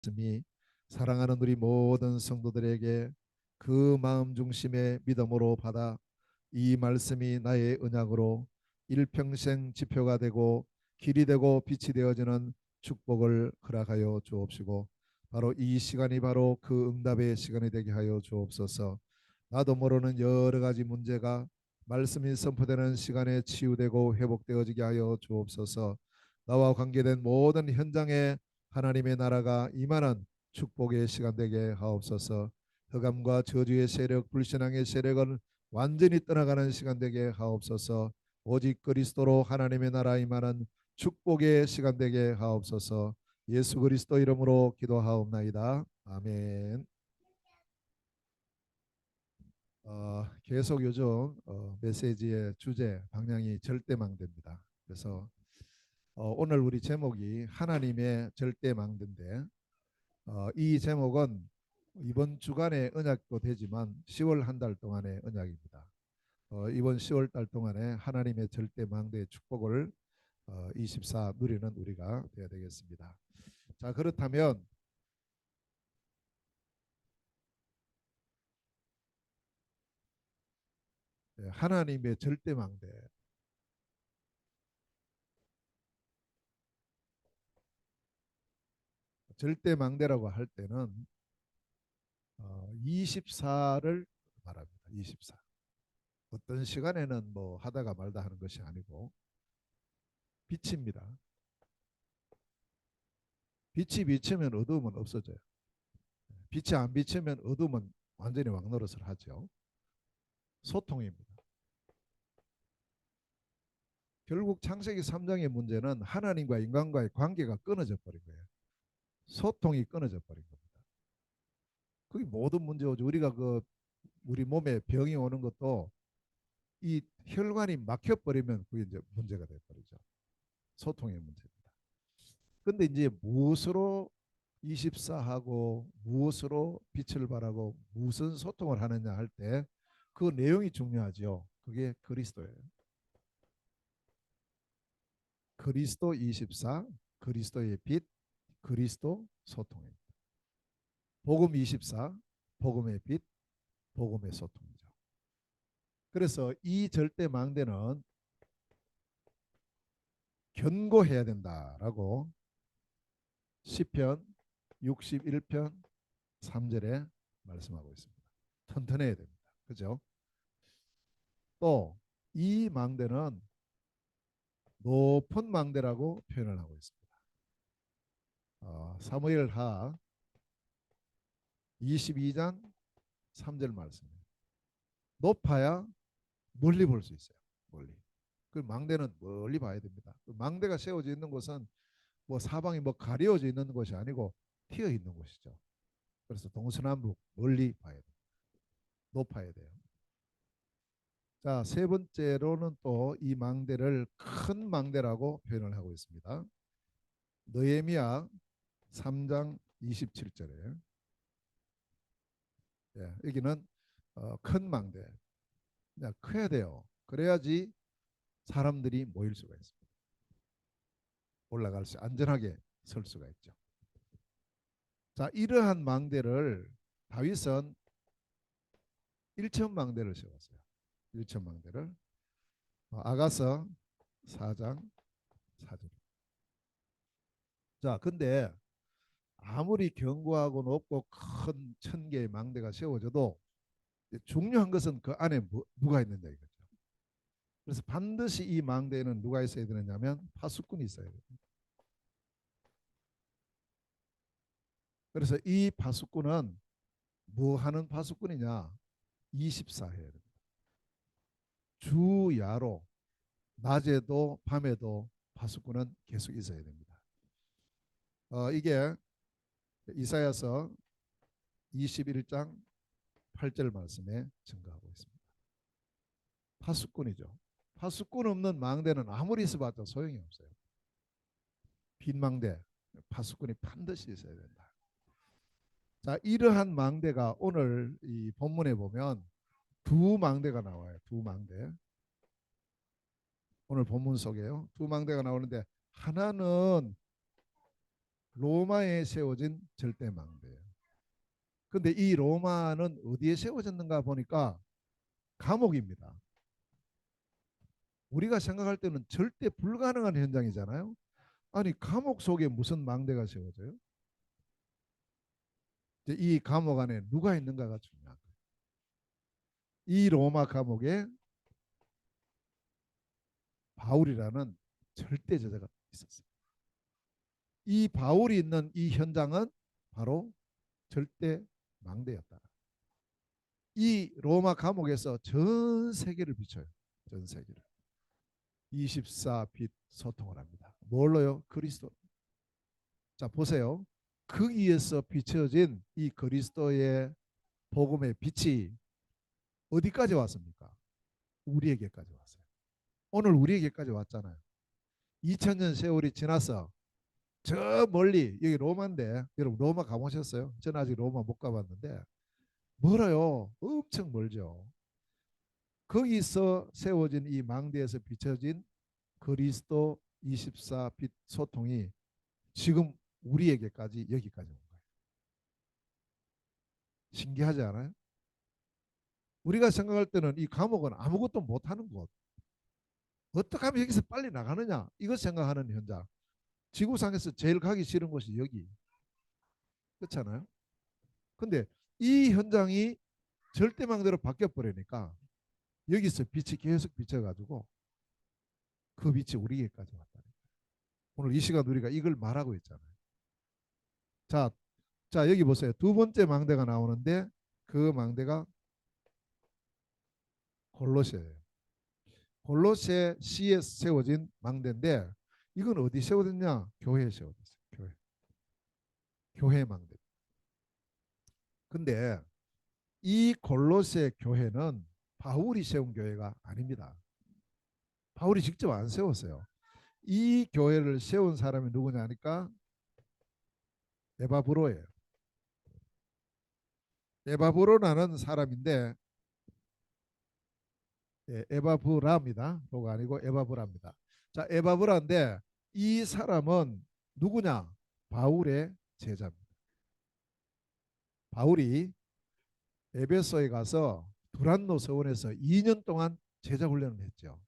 말씀이 사랑하는 우리 모든 성도들에게 그 마음 중심의 믿음으로 받아 이 말씀이 나의 언약으로 일평생 지표가 되고 길이 되고 빛이 되어지는 축복을 허락하여 주옵시고, 바로 이 시간이 바로 그 응답의 시간이 되게 하여 주옵소서. 나도 모르는 여러 가지 문제가 말씀이 선포되는 시간에 치유되고 회복되어지게 하여 주옵소서. 나와 관계된 모든 현장에 하나님의 나라가 임하는 축복의 시간 되게 하옵소서. 흑암과 저주의 세력, 불신앙의 세력은 완전히 떠나가는 시간 되게 하옵소서. 오직 그리스도로 하나님의 나라 임하는 축복의 시간 되게 하옵소서. 예수 그리스도 이름으로 기도하옵나이다. 아멘. 계속 요즘 메시지의 주제 방향이 절대망대입니다. 그래서 오늘 우리 제목이 하나님의 절대망대인데, 이 제목은 이번 주간의 언약도 되지만 10월 한 달 동안의 언약입니다. 이번 10월 달 동안에 하나님의 절대망대의 축복을 24 누리는 우리가 되어야 되겠습니다. 자, 그렇다면 하나님의 절대망대, 절대망대라고 할 때는 24를 말합니다. 24. 어떤 시간에는 뭐 하다가 말다 하는 것이 아니고 빛입니다. 빛이 비치면 어두움은 없어져요. 빛이 안 비치면 어두움은 완전히 왕노릇을 하죠. 소통입니다. 결국 창세기 3장의 문제는 하나님과 인간과의 관계가 끊어져 버린 거예요. 소통이 끊어져 버린 겁니다. 그게 모든 문제죠. 우리가 우리 몸에 병이 오는 것도 이 혈관이 막혀버리면 그게 이제 문제가 돼버리죠. 소통의 문제입니다. 근데 이제 무엇으로 24하고 무엇으로 빛을 발하고 무슨 소통을 하느냐 할 때 그 내용이 중요하죠. 그게 그리스도예요. 그리스도 24, 그리스도의 빛, 그리스도 소통입니다. 복음 24, 복음의 빛, 복음의 소통이죠. 그래서 이 절대 망대는 견고해야 된다라고 시편 61편 3절에 말씀하고 있습니다. 튼튼해야 됩니다. 그죠? 또 이 망대는 높은 망대라고 표현을 하고 있습니다. 사무엘하 22장 3절 말씀입니다. 높아야 멀리 볼 수 있어요. 멀리. 그 망대는 멀리 봐야 됩니다. 그 망대가 세워져 있는 곳은 뭐 사방이 뭐 가려져 있는 것이 아니고 튀어 있는 곳이죠. 그래서 동서남북 멀리 봐야 돼요. 높아야 돼요. 자, 세 번째로는 또 이 망대를 큰 망대라고 표현을 하고 있습니다. 느헤미야 3장 27절에 여기는 큰 망대, 커야 돼요. 그래야지 사람들이 모일 수가 있습니다. 올라갈 수 안전하게 설 수가 있죠. 자, 이러한 망대를 다윗은 1천 망대를 세웠어요. 1천 망대를 아가서 4장 4절. 자, 근데 아무리 견고하고 높고 큰 1,000개의 망대가 세워져도 중요한 것은 그 안에 누가 있느냐 이거죠. 그래서 반드시 이 망대에는 누가 있어야 되느냐면 파수꾼이 있어야 돼요. 그래서 이 파수꾼은 뭐 하는 파수꾼이냐? 24 해야 됩니다. 주야로 낮에도 밤에도 파수꾼은 계속 있어야 됩니다. 이게 이사야서 21장 8절 말씀에 증거하고 있습니다. 파수꾼이죠. 파수꾼 없는 망대는 아무리 있어봤자 소용이 없어요. 빈 망대, 파수꾼이 반드시 있어야 된다. 자, 이러한 망대가 오늘 이 본문에 보면 두 망대가 나와요. 두 망대. 오늘 본문 속에요. 두 망대가 나오는데 하나는 로마에 세워진 절대망대예요. 근데 이 로마는 어디에 세워졌는가 보니까 감옥입니다. 우리가 생각할 때는 절대 불가능한 현장이잖아요. 아니 감옥 속에 무슨 망대가 세워져요? 이 감옥 안에 누가 있는가가 중요한 거예요. 이 로마 감옥에 바울이라는 절대 저자가 있었어요. 이 바울이 있는 이 현장은 바로 절대 망대였다. 이 로마 감옥에서 전 세계를 비춰요. 전 세계를. 24빛 소통을 합니다. 뭘로요? 그리스도. 자 보세요. 거기에서 비춰진 이 그리스도의 복음의 빛이 어디까지 왔습니까? 우리에게까지 왔어요. 오늘 우리에게까지 왔잖아요. 2000년 세월이 지나서 저 멀리 여기 로마인데 여러분 로마 가보셨어요? 저는 아직 로마 못 가봤는데 멀어요. 엄청 멀죠. 거기서 세워진 이 망대에서 비춰진 그리스도 24빛 소통이 지금 우리에게까지 여기까지 온 거예요. 신기하지 않아요? 우리가 생각할 때는 이 감옥은 아무것도 못하는 곳. 어떻게 하면 여기서 빨리 나가느냐 이것 생각하는 현장. 지구상에서 제일 가기 싫은 곳이 여기. 그렇잖아요. 근데 이 현장이 절대망대로 바뀌어 버리니까 여기서 빛이 계속 비쳐가지고 그 빛이 우리에게까지 왔다. 오늘 이 시간 우리가 이걸 말하고 있잖아요. 자, 자 여기 보세요. 두 번째 망대가 나오는데 그 망대가 골로새예요. 골로새 시에 세워진 망대인데 이건 어디 세워졌냐? 교회에 세워졌어요. 교회. 교회 망대. 근데 이 골로새 교회는 바울이 세운 교회가 아닙니다. 바울이 직접 안 세웠어요. 이 교회를 세운 사람이 누구냐 하니까 에바브로예요. 에바브로라는 사람인데 에바브라입니다. 그거 아니고 에바브라입니다. 자, 에바브라인데 이 사람은 누구냐? 바울의 제자입니다. 바울이 에베소에 가서 두란노 서원에서 2년 동안 제자 훈련을 했죠.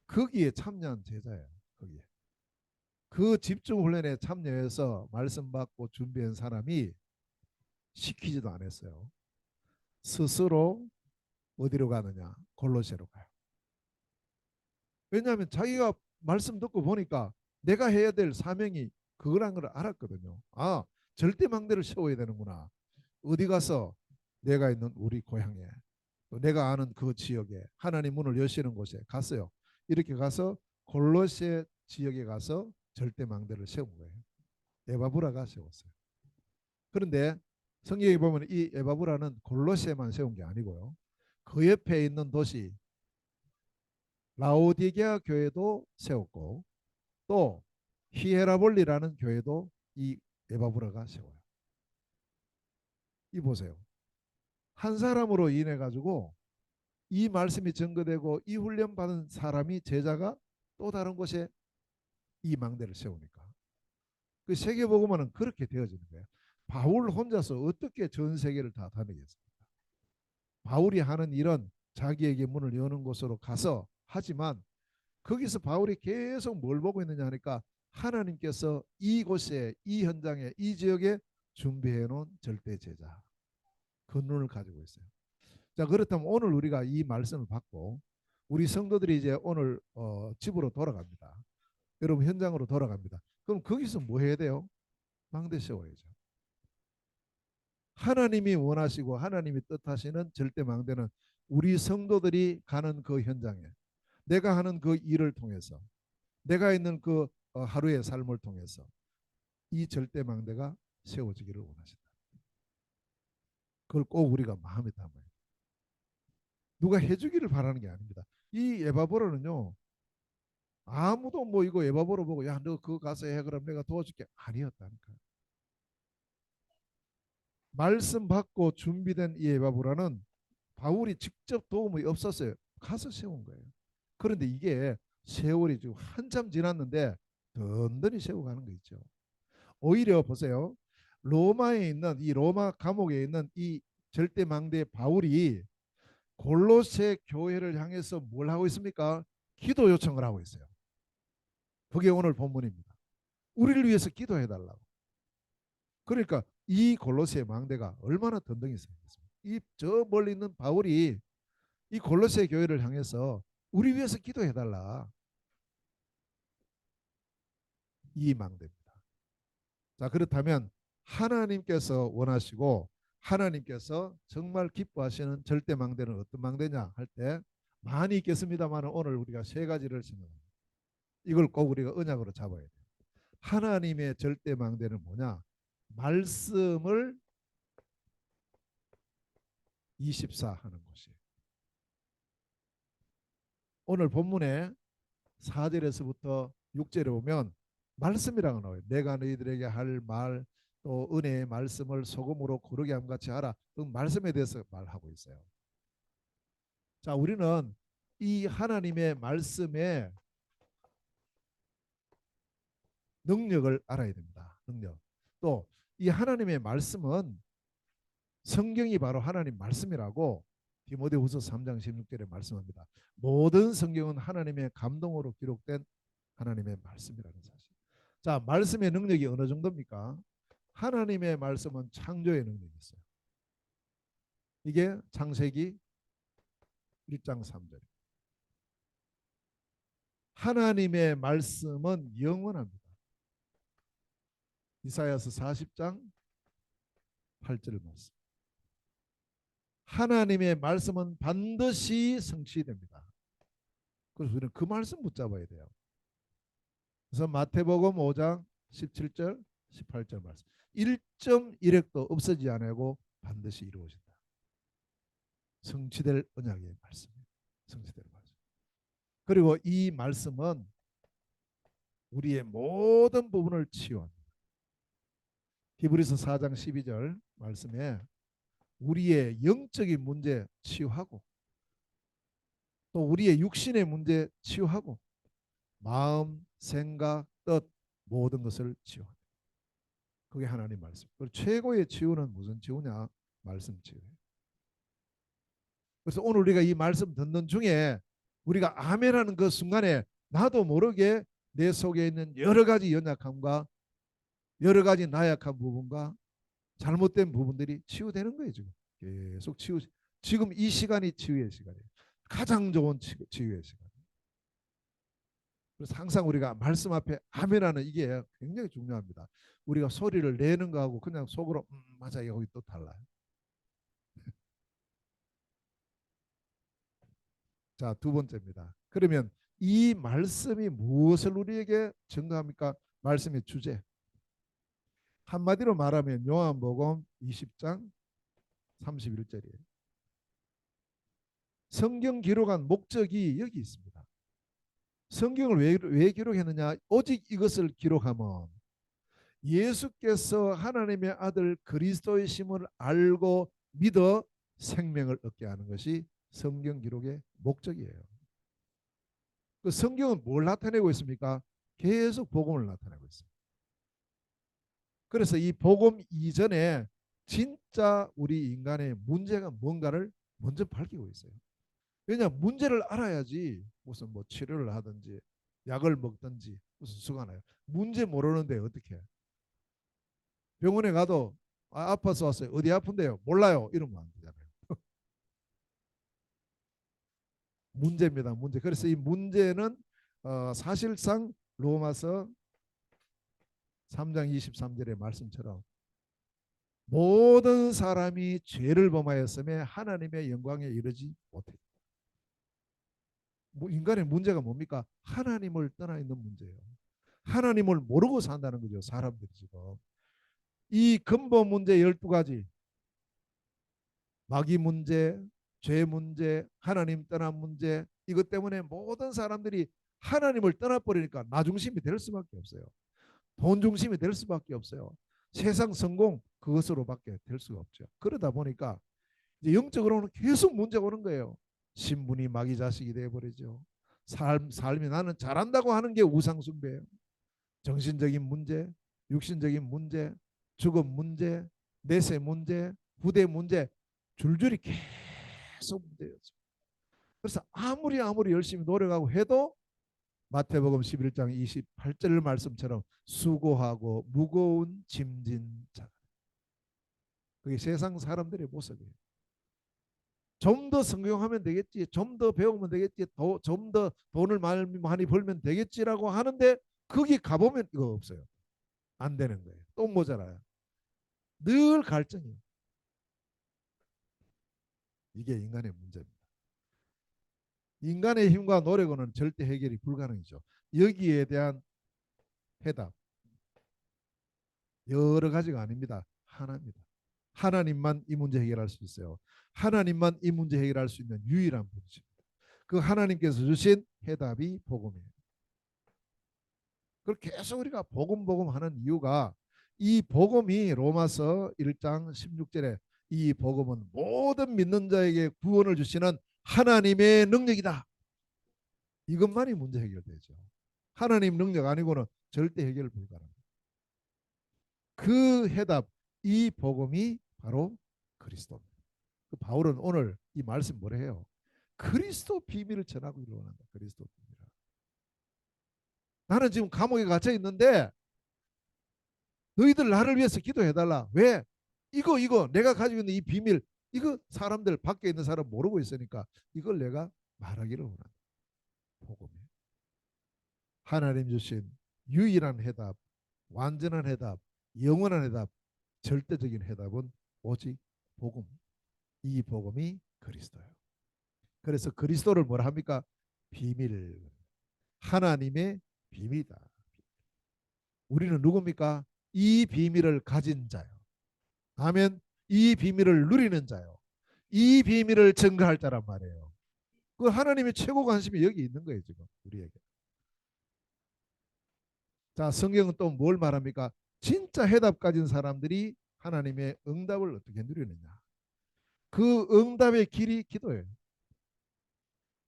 거기에 참여한 제자예요. 거기에. 그 집중 훈련에 참여해서 말씀 받고 준비한 사람이 시키지도 않았어요. 스스로 어디로 가느냐? 골로새로 가요. 왜냐하면 자기가 말씀 듣고 보니까 내가 해야 될 사명이 그거란 걸 알았거든요. 아, 절대 망대를 세워야 되는구나. 어디 가서 내가 있는 우리 고향에 또 내가 아는 그 지역에 하나님 문을 여시는 곳에 갔어요. 이렇게 가서 골로새 지역에 가서 절대 망대를 세운 거예요. 에바브라가 세웠어요. 그런데 성경에 보면 이 에바브라는 골로새만 세운 게 아니고요. 그 옆에 있는 도시 라오디게아 교회도 세웠고 또 히에라볼리라는 교회도 이 에바브라가 세워요. 이 보세요. 한 사람으로 인해 가지고 이 말씀이 증거되고 이 훈련 받은 사람이 제자가 또 다른 곳에 이 망대를 세우니까 그 세계복음화는 그렇게 되어지는 거예요. 바울 혼자서 어떻게 전 세계를 다 다니겠습니까? 바울이 하는 일은 자기에게 문을 여는 곳으로 가서 하지만 거기서 바울이 계속 뭘 보고 있느냐 하니까 하나님께서 이곳에 이 현장에 이 지역에 준비해 놓은 절대 제자 그 눈을 가지고 있어요. 자 그렇다면 오늘 우리가 이 말씀을 받고 우리 성도들이 이제 오늘 집으로 돌아갑니다. 여러분 현장으로 돌아갑니다. 그럼 거기서 뭐 해야 돼요? 망대 세워야죠. 하나님이 원하시고 하나님이 뜻하시는 절대 망대는 우리 성도들이 가는 그 현장에 내가 하는 그 일을 통해서 내가 있는 그 하루의 삶을 통해서 이 절대 망대가 세워지기를 원하신다. 그걸 꼭 우리가 마음에 담아요. 누가 해주기를 바라는 게 아닙니다. 이 에바브로는요 아무도 뭐 이거 에바브로 보고 야 너 그거 가서 해 그럼 내가 도와줄게 아니었다니까. 말씀 받고 준비된 이 에바브라는 바울이 직접 도움이 없었어요. 가서 세운 거예요. 그런데 이게 세월이 지금 한참 지났는데 든든히 세워가는 거 있죠. 오히려 보세요. 로마에 있는 이 로마 감옥에 있는 이 절대망대 바울이 골로새 교회를 향해서 뭘 하고 있습니까? 기도 요청을 하고 있어요. 그게 오늘 본문입니다. 우리를 위해서 기도해 달라고. 그러니까 이 골로새 망대가 얼마나 든든히 생겼습니까? 이 저 멀리 있는 바울이 이 골로새 교회를 향해서 우리 위해서 기도해 달라. 이 망대입니다. 자, 그렇다면 하나님께서 원하시고 하나님께서 정말 기뻐하시는 절대 망대는 어떤 망대냐 할 때 많이 있겠습니다만 오늘 우리가 세 가지를 생각합니다. 이걸 꼭 우리가 언약으로 잡아야 돼요. 하나님의 절대 망대는 뭐냐? 말씀을 24 하는 것이에요. 오늘 본문에 4절에서부터 6절에 보면 말씀이라고 나와요. 내가 너희들에게 할 말 또 은혜의 말씀을 소금으로 고르게 함같이 하라. 그 말씀에 대해서 말하고 있어요. 자, 우리는 이 하나님의 말씀의 능력을 알아야 됩니다. 능력. 또 이 하나님의 말씀은 성경이 바로 하나님 말씀이라고 디모데후서 3장 16절에 말씀합니다. 모든 성경은 하나님의 감동으로 기록된 하나님의 말씀이라는 사실. 자, 말씀의 능력이 어느 정도입니까? 하나님의 말씀은 창조의 능력이 있어요. 이게 창세기 1장 3절. 하나님의 말씀은 영원합니다. 이사야서 40장 8절 말씀. 하나님의 말씀은 반드시 성취됩니다. 그래서 우리는 그 말씀 붙잡아야 돼요. 그래서 마태복음 5장 17절 18절 말씀. 1.1획도 없어지지 않고 반드시 이루어진다. 성취될 언약의 말씀이에요. 성취될 말씀. 그리고 이 말씀은 우리의 모든 부분을 치유합니다. 히브리서 4장 12절 말씀에 우리의 영적인 문제 치유하고 또 우리의 육신의 문제 치유하고 마음, 생각, 뜻 모든 것을 치유합니다. 그게 하나님 말씀. 그리고 최고의 치유는 무슨 치유냐? 말씀 치유예요. 그래서 오늘 우리가 이 말씀 듣는 중에 우리가 아멘하는 그 순간에 나도 모르게 내 속에 있는 여러 가지 연약함과 여러 가지 나약한 부분과 잘못된 부분들이 치유되는 거예요. 지금 계속 지금 이 시간이 치유의 시간이에요. 가장 좋은 치유의 시간. 그래서 항상 우리가 말씀 앞에 아멘하는 이게 굉장히 중요합니다. 우리가 소리를 내는 거하고 그냥 속으로 맞아 여기 또 달라요. 자, 두 번째입니다. 그러면 이 말씀이 무엇을 우리에게 증거합니까? 말씀의 주제. 한마디로 말하면 요한복음 20장 31절이에요. 성경 기록한 목적이 여기 있습니다. 성경을 왜 기록했느냐? 오직 이것을 기록하면 예수께서 하나님의 아들 그리스도의 심을 알고 믿어 생명을 얻게 하는 것이 성경 기록의 목적이에요. 그 성경은 뭘 나타내고 있습니까? 계속 복음을 나타내고 있습니다. 그래서 이 복음 이전에 진짜 우리 인간의 문제가 뭔가를 먼저 밝히고 있어요. 왜냐 문제를 알아야지 무슨 뭐 치료를 하든지 약을 먹든지 무슨 수가 나요. 문제 모르는데 어떻게 해? 병원에 가도 아파서 왔어요. 어디 아픈데요? 몰라요. 이러면 안 되잖아요. 문제입니다. 문제. 그래서 이 문제는 사실상 로마서 3장 23절의 말씀처럼 모든 사람이 죄를 범하였음에 하나님의 영광에 이르지 못해. 뭐 인간의 문제가 뭡니까? 하나님을 떠나 있는 문제예요. 하나님을 모르고 산다는 거죠. 사람들이 지금. 이 근본 문제 12가지. 마귀 문제, 죄 문제, 하나님 떠난 문제 이것 때문에 모든 사람들이 하나님을 떠나버리니까 나 중심이 될 수밖에 없어요. 돈 중심이 될 수밖에 없어요. 세상 성공 그것으로밖에 될 수가 없죠. 그러다 보니까 이제 영적으로는 계속 문제가 오는 거예요. 신분이 마귀 자식이 돼버리죠. 삶이 나는 잘한다고 하는 게 우상숭배예요. 정신적인 문제, 육신적인 문제, 죽음 문제, 내세 문제, 후대 문제, 줄줄이 계속 문제였죠. 그래서 아무리 열심히 노력하고 해도 마태복음 11장 28절 말씀처럼 수고하고 무거운 짐진 자. 그게 세상 사람들의 모습이에요. 좀 더 성경하면 되겠지, 좀 더 배우면 되겠지, 좀 더 돈을 많이 벌면 되겠지라고 하는데 거기 가보면 이거 없어요. 안 되는 거예요. 또 모자라요. 늘 갈증이에요. 이게 인간의 문제입니다. 인간의 힘과 노력으로는 절대 해결이 불가능이죠. 여기에 대한 해답 여러 가지가 아닙니다. 하나입니다. 하나님만 이 문제 해결할 수 있어요. 하나님만 이 문제 해결할 수 있는 유일한 분이십니다. 그 하나님께서 주신 해답이 복음이에요. 그걸 계속 우리가 복음 하는 이유가 이 복음이 로마서 1장 16절에 이 복음은 모든 믿는 자에게 구원을 주시는 하나님의 능력이다. 이것만이 문제 해결되죠. 하나님 능력 아니고는 절대 해결 불가능합니다. 그 해답, 이 복음이 바로 그리스도입니다. 바울은 오늘 이 말씀 뭐라 해요? 그리스도 비밀을 전하고 일어난다. 그리스도 비밀. 나는 지금 감옥에 갇혀 있는데 너희들 나를 위해서 기도해달라. 왜? 이거 내가 가지고 있는 이 비밀, 이거 사람들 밖에 있는 사람 모르고 있으니까 이걸 내가 말하기를 원한다. 복음이 하나님 주신 유일한 해답, 완전한 해답, 영원한 해답, 절대적인 해답은 오직 복음. 이 복음이 그리스도예요. 그래서 그리스도를 뭐라 합니까? 비밀. 하나님의 비밀이다. 우리는 누굽니까? 이 비밀을 가진 자요. 아멘. 이 비밀을 누리는 자요. 이 비밀을 증거할 자란 말이에요. 그 하나님의 최고 관심이 여기 있는 거예요, 지금 우리에게. 자, 성경은 또 뭘 말합니까? 진짜 해답 가진 사람들이 하나님의 응답을 어떻게 누리느냐. 그 응답의 길이 기도예요.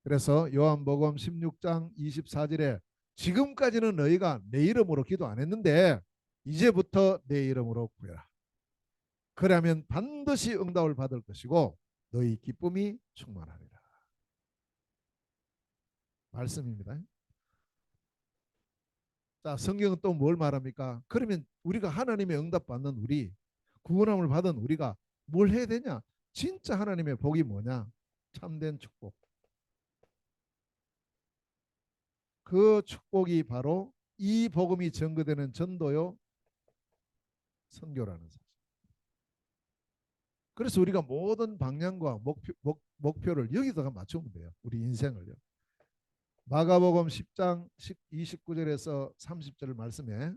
그래서 요한복음 16장 24절에 지금까지는 너희가 내 이름으로 기도 안 했는데 이제부터 내 이름으로 구해라. 그러면 반드시 응답을 받을 것이고 너희 기쁨이 충만하리라. 말씀입니다. 자, 성경은 또 뭘 말합니까? 그러면 우리가 하나님의 응답 받는 우리, 구원함을 받은 우리가 뭘 해야 되냐? 진짜 하나님의 복이 뭐냐? 참된 축복. 그 축복이 바로 이 복음이 전거되는 전도요, 선교라는 사실. 그래서 우리가 모든 방향과 목표를 여기다가 맞추면 돼요. 우리 인생을요. 마가복음 10장 29절에서 30절 말씀에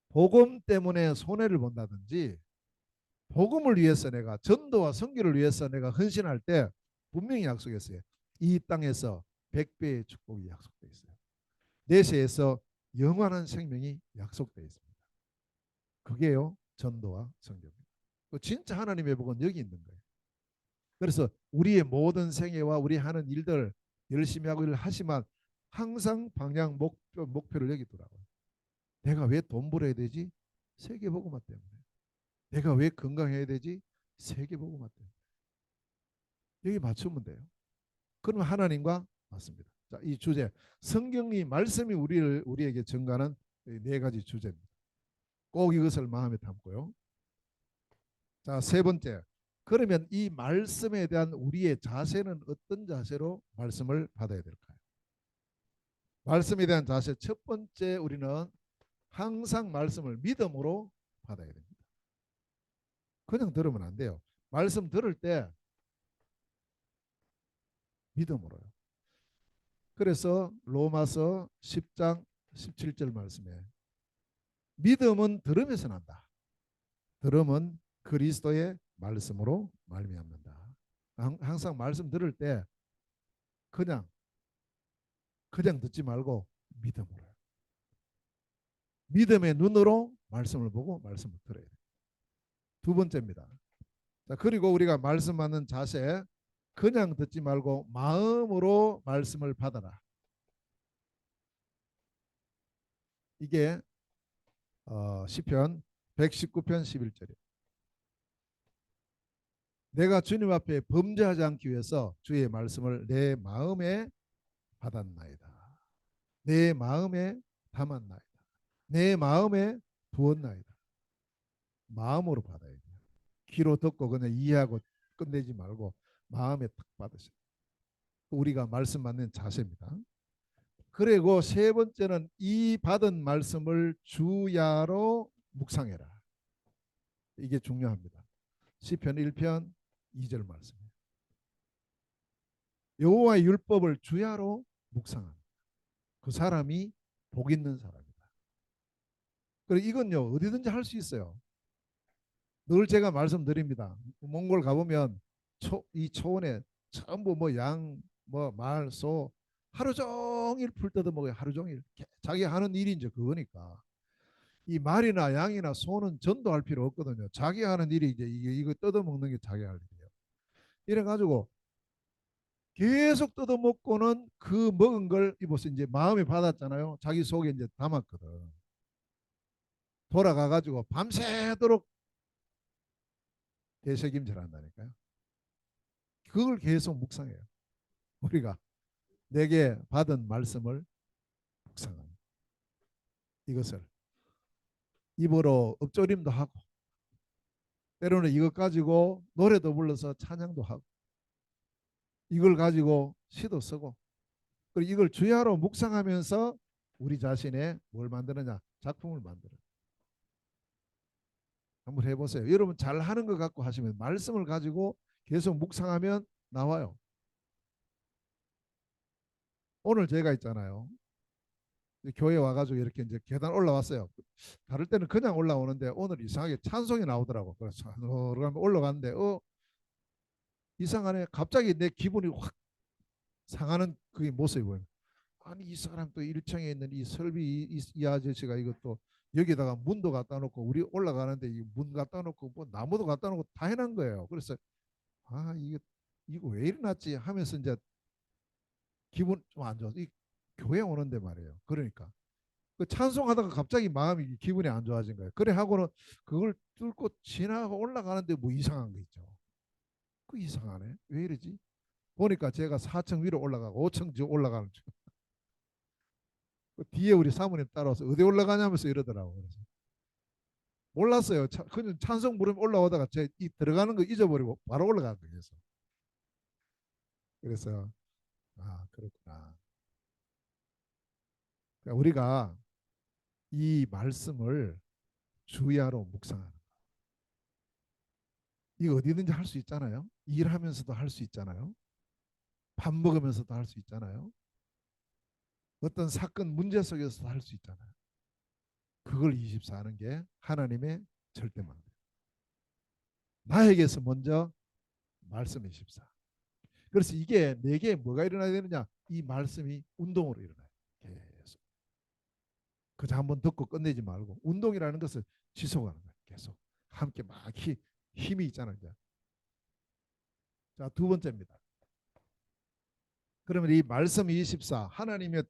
복음 때문에 손해를 본다든지 복음을 위해서 내가 전도와 선교를 위해서 내가 헌신할 때 분명히 약속했어요. 이 땅에서 100배의 축복이 약속되어 있어요. 내세에서 영원한 생명이 약속되어 있습니다. 그게요 전도와 선교입니다. 진짜 하나님의 복은 여기 있는 거예요. 그래서 우리의 모든 생애와 우리 하는 일들 열심히 하고 일을 하지만 항상 방향 목표를 여기 두라고요. 내가 왜 돈 벌어야 되지? 세계복음화 때문에. 내가 왜 건강해야 되지? 세계복음화 때문에. 여기 맞추면 돼요. 그러면 하나님과 맞습니다. 자, 이 주제 성경이 말씀이 우리에게 증가하는 네 가지 주제입니다. 꼭 이것을 마음에 담고요. 자, 세 번째. 그러면 이 말씀에 대한 우리의 자세는 어떤 자세로 말씀을 받아야 될까요? 말씀에 대한 자세 첫 번째 우리는 항상 말씀을 믿음으로 받아야 됩니다. 그냥 들으면 안 돼요. 말씀 들을 때 믿음으로요. 그래서 로마서 10장 17절 말씀에 믿음은 들음에서 난다. 들음은 그리스도의 말씀으로 말미암는다. 항상 말씀 들을 때 그냥 듣지 말고 믿음으로. 믿음의 눈으로 말씀을 보고 말씀을 들어야 돼요. 두 번째입니다. 자, 그리고 우리가 말씀하는 자세 그냥 듣지 말고 마음으로 말씀을 받아라. 이게 시편 119편 11절이에요. 내가 주님 앞에 범죄하지 않기 위해서 주의 말씀을 내 마음에 받았나이다. 내 마음에 담았나이다. 내 마음에 두었나이다. 마음으로 받아야 돼요. 귀로 듣고 그냥 이해하고 끝내지 말고 마음에 탁 받으세요. 우리가 말씀 받는 자세입니다. 그리고 세 번째는 이 받은 말씀을 주야로 묵상해라. 이게 중요합니다. 시편 1편 2절 말씀이에요. 여호와의 율법을 주야로 묵상하는 그 사람이 복 있는 사람이다. 그리고 이건요 어디든지 할 수 있어요. 늘 제가 말씀드립니다. 몽골 가보면 이 초원에 전부 뭐 양, 뭐 말, 소 하루 종일 풀 뜯어 먹어요. 하루 종일 자기 하는 일이 이제 그거니까 이 말이나 양이나 소는 전도할 필요 없거든요. 자기 하는 일이 이제 이거 뜯어 먹는 게 자기 할 일이에요. 이래 가지고 계속 뜯어 먹고는 그 먹은 걸 이보세요. 이제 마음에 받았잖아요. 자기 속에 이제 담았거든. 돌아가 가지고 밤새도록 되새김질 한다니까요. 그걸 계속 묵상해요. 우리가 내게 받은 말씀을 묵상합니다. 이것을 입으로 읊조림도 하고 때로는 이것 가지고 노래도 불러서 찬양도 하고 이걸 가지고 시도 쓰고 그리고 이걸 주야로 묵상하면서 우리 자신의 뭘 만드느냐 작품을 만들어. 한번 해보세요. 여러분 잘하는 것 같고 하시면 말씀을 가지고 계속 묵상하면 나와요. 오늘 제가 있잖아요. 교회 와가지고 이렇게 이제 계단 올라왔어요. 다를 때는 그냥 올라오는데 오늘 이상하게 찬송이 나오더라고. 그래서 올라갔는데 이상하네. 갑자기 내 기분이 확 상하는 그게 모습이 보여요. 아니 이 사람 또 1층에 있는 이 설비 이 아저씨가 이것도 여기다가 문도 갖다 놓고 우리 올라가는데 이 문 갖다 놓고 뭐 나무도 갖다 놓고 다 해놓은 거예요. 그래서 아 이거 왜 일어났지 하면서 이제 기분 좀 안 좋아서 이 교회 오는데 말이에요. 그러니까 그 찬송하다가 갑자기 마음이 기분이 안 좋아진 거예요. 그래 하고는 그걸 뚫고 지나가 올라가는데 뭐 이상한 거 있죠. 그 이상하네. 왜 이러지? 보니까 제가 4층 위로 올라가고 5층 올라가는 중. 그 뒤에 우리 사모님 따라와서 어디 올라가냐면서 이러더라고. 그래서 몰랐어요. 그냥 찬송 부르면 올라오다가 제 이 들어가는 거 잊어버리고 바로 올라간 거예요. 그래서 아 그렇구나. 그러니까 우리가 이 말씀을 주야로 묵상하는 이거 어디든지 할 수 있잖아요. 일하면서도 할 수 있잖아요. 밥 먹으면서도 할 수 있잖아요. 어떤 사건 문제 속에서도 할 수 있잖아요. 그걸 24하는 게 하나님의 절대망대. 나에게서 먼저 말씀 24. 그래서 이게 내게 뭐가 일어나야 되느냐? 이 말씀이 운동으로 일어나요. 계속. 그저 한번 듣고 끝내지 말고 운동이라는 것을 지속하는 거예요. 계속 함께 막 힘이 있잖아요. 자, 두 번째입니다. 그러면 이 말씀 24 하나님의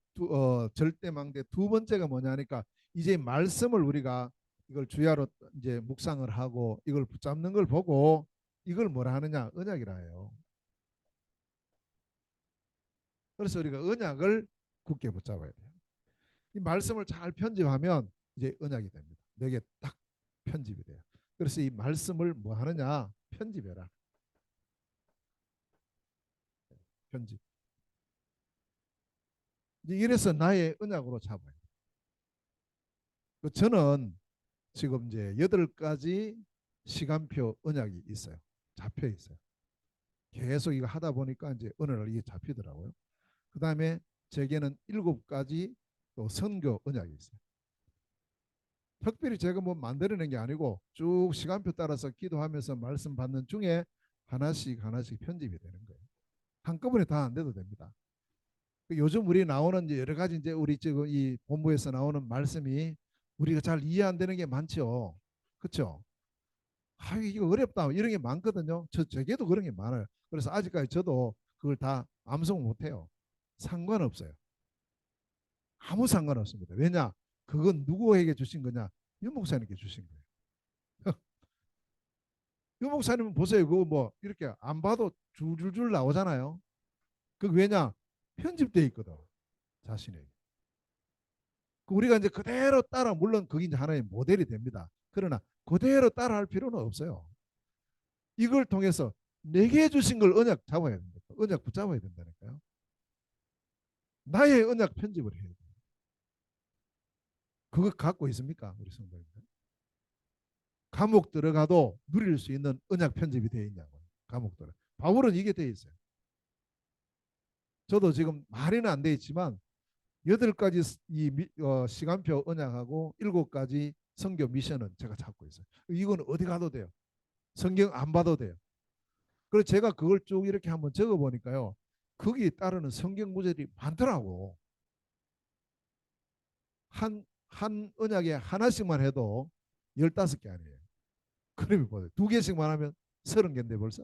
절대망대 두 번째가 뭐냐니까 이제 말씀을 우리가 이걸 주야로 이제 묵상을 하고 이걸 붙잡는 걸 보고 이걸 뭐라 하느냐 언약이라 해요. 그래서 우리가 언약을 굳게 붙잡아야 돼요. 이 말씀을 잘 편집하면 이제 언약이 됩니다. 내게 딱 편집이 돼요. 그래서 이 말씀을 뭐 하느냐 편집해라. 편집. 이래서 나의 언약으로 잡아요. 저는 지금 이제 8가지 시간표 언약이 있어요. 잡혀 있어요. 계속 이거 하다 보니까 이제 어느 날 이게 잡히더라고요. 그 다음에 제게는 7가지 또 선교 언약이 있어요. 특별히 제가 뭐 만들어낸 게 아니고 쭉 시간표 따라서 기도하면서 말씀 받는 중에 하나씩 하나씩 편집이 되는 거예요. 한꺼번에 다 안 돼도 됩니다. 요즘 우리 나오는 이제 여러 가지 이제 우리 지금 이 본부에서 나오는 말씀이 우리가 잘 이해 안 되는 게 많죠. 그렇죠? 아 이거 어렵다 이런 게 많거든요. 저게도 그런 게 많아요. 그래서 아직까지 저도 그걸 다 암송 못해요. 상관없어요. 아무 상관없습니다. 왜냐? 그건 누구에게 주신 거냐? 유 목사님께 주신 거예요. 유 목사님은 보세요. 그거 뭐 이렇게 안 봐도 줄줄줄 나오잖아요. 그 왜냐? 편집돼 있거든. 자신에게. 우리가 이제 그대로 따라 물론 그게 이제 하나의 모델이 됩니다. 그러나 그대로 따라할 필요는 없어요. 이걸 통해서 내게 주신 걸 언약 잡아야 됩니다. 언약 붙잡아야 된다니까요. 나의 언약 편집을 해야 돼요. 그거 갖고 있습니까? 우리 성도님들. 감옥 들어가도 누릴 수 있는 언약 편집이 되어 있냐고. 감옥 들어. 바울은 이게 되어 있어요. 저도 지금 말에는 안 되어 있지만 8가지 시간표 언약하고 7가지 선교 미션은 제가 찾고 있어요. 이건 어디 가도 돼요. 성경 안 봐도 돼요. 그래서 제가 그걸 쭉 이렇게 한번 적어 보니까요. 거기에 따르는 성경 구절이 많더라고. 한 언약에 하나씩만 해도 15개 아니에요. 그러면 보세요. 2개씩만 하면 30개인데 벌써.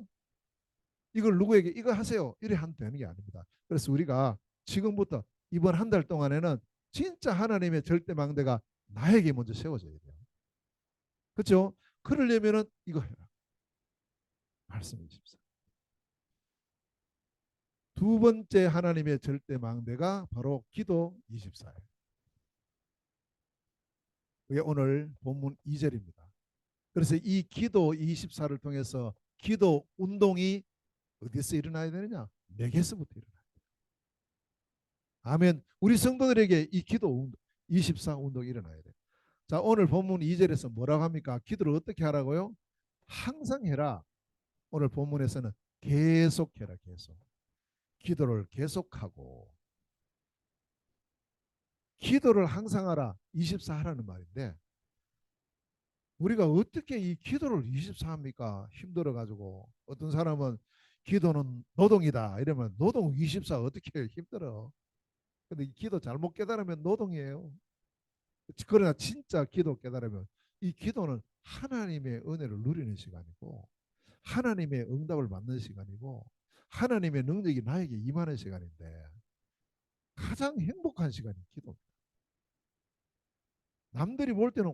이걸 누구에게 이거 하세요. 이래 하면 되는 게 아닙니다. 그래서 우리가 지금부터 이번 한 달 동안에는 진짜 하나님의 절대 망대가 나에게 먼저 세워져야 돼요. 그렇죠? 그러려면은 이거 해라. 말씀 24. 두 번째 하나님의 절대 망대가 바로 기도 24예요. 그게 오늘 본문 2절입니다. 그래서 이 기도 24를 통해서 기도 운동이 어디서 일어나야 되느냐? 내게서부터 일어나야 돼요. 아멘. 우리 성도들에게 이 기도 운동, 24 운동이 일어나야 돼요. 자, 오늘 본문 2절에서 뭐라고 합니까? 기도를 어떻게 하라고요? 항상 해라. 오늘 본문에서는 계속해라. 계속. 기도를 계속하고 기도를 항상 하라. 24 하라는 말인데 우리가 어떻게 이 기도를 24 합니까? 힘들어 가지고 어떤 사람은 기도는 노동이다 이러면 노동 24 어떻게 해요? 힘들어. 근데 이 기도 잘못 깨달으면 노동이에요. 그러나 진짜 기도 깨달으면 이 기도는 하나님의 은혜를 누리는 시간이고 하나님의 응답을 받는 시간이고 하나님의 능력이 나에게 임하는 시간인데 가장 행복한 시간이 기도입니다. 남들이 볼 때는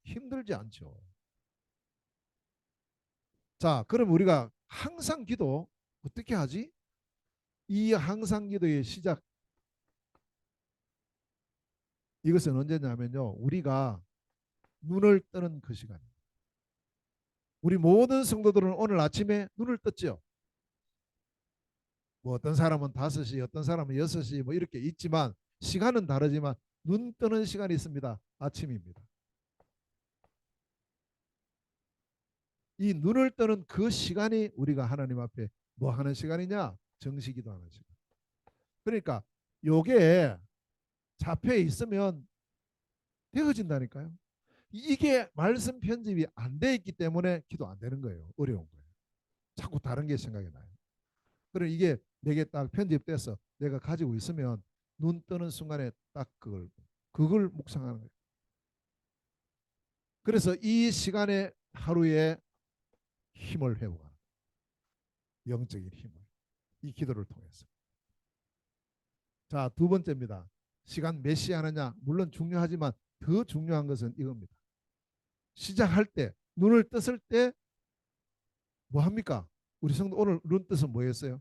힘들지 않죠. 자, 그럼 우리가 항상 기도 어떻게 하지? 이 항상 기도의 시작 이것은 언제냐면요. 우리가 눈을 뜨는 그 시간입니다. 우리 모든 성도들은 오늘 아침에 눈을 떴죠. 뭐 어떤 사람은 5시, 어떤 사람은 6시 뭐 이렇게 있지만 시간은 다르지만 눈 뜨는 시간이 있습니다. 아침입니다. 이 눈을 뜨는 그 시간이 우리가 하나님 앞에 뭐 하는 시간이냐? 정식기도 하는 시간. 그러니까 요게 잡혀 있으면 되어진다니까요. 이게 말씀 편집이 안 돼 있기 때문에 기도 안 되는 거예요. 어려운 거예요. 자꾸 다른 게 생각이 나요. 그래 이게 내게 딱 편집돼서 내가 가지고 있으면 눈 뜨는 순간에 딱 그걸 묵상하는 거예요. 그래서 이 시간에 하루에 힘을 회복하는 영적인 힘을 이 기도를 통해서. 자, 두 번째입니다. 시간 몇 시에 하느냐 물론 중요하지만 더 중요한 것은 이겁니다. 시작할 때 눈을 떴을 때 뭐 합니까? 우리 성도 오늘 눈 떠서 뭐 했어요?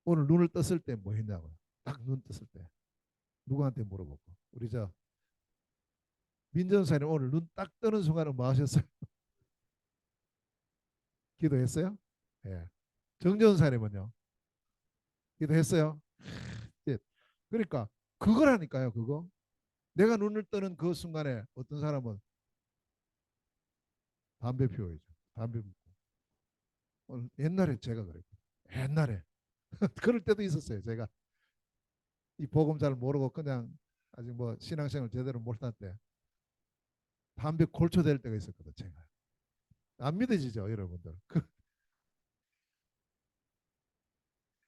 오늘 눈을 떴을 때 뭐 했냐고요? 딱 눈 떴을 때 누구한테 물어보고 우리 저 민전사님 오늘 눈 딱 뜨는 순간은 뭐 하셨어요? 기도했어요? 예. 정전사님은요? 기도했어요? 예. 그러니까 그거라니까요. 그거 내가 눈을 뜨는 그 순간에 어떤 사람은 담배 피워야죠. 담배 피우고. 옛날에 제가 그랬고 옛날에 그럴 때도 있었어요. 제가 이 복음 잘 모르고 그냥 아직 뭐 신앙생활 제대로 못할 때 담배 골초될 때가 있었거든. 제가 안 믿어지죠, 여러분들.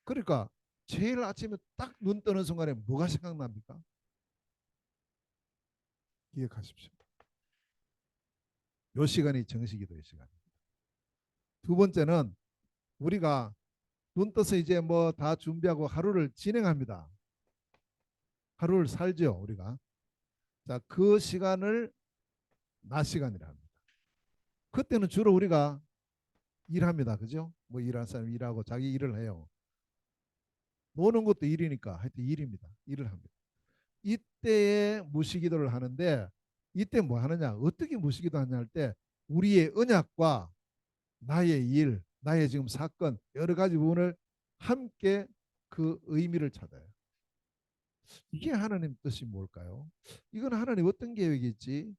그러니까 제일 아침에 딱 눈 뜨는 순간에 뭐가 생각납니까? 기억하십시오. 요 시간이 정식기도의 시간입니다. 두 번째는 우리가 눈 떠서 이제 뭐 다 준비하고 하루를 진행합니다. 하루를 살죠, 우리가. 자, 그 시간을 낮 시간이라 합니다. 그때는 주로 우리가 일합니다. 그죠? 뭐 일하는 사람 일하고 자기 일을 해요. 노는 것도 일이니까 하여튼 일입니다. 일을 합니다. 이때에 무시기도를 하는데 이때 뭐 하느냐? 어떻게 무시기도 하냐 할 때 우리의 언약과 나의 일, 나의 지금 사건 여러 가지 부분을 함께 그 의미를 찾아요. 이게 하나님 뜻이 뭘까요? 이건 하나님 어떤 계획이 있지?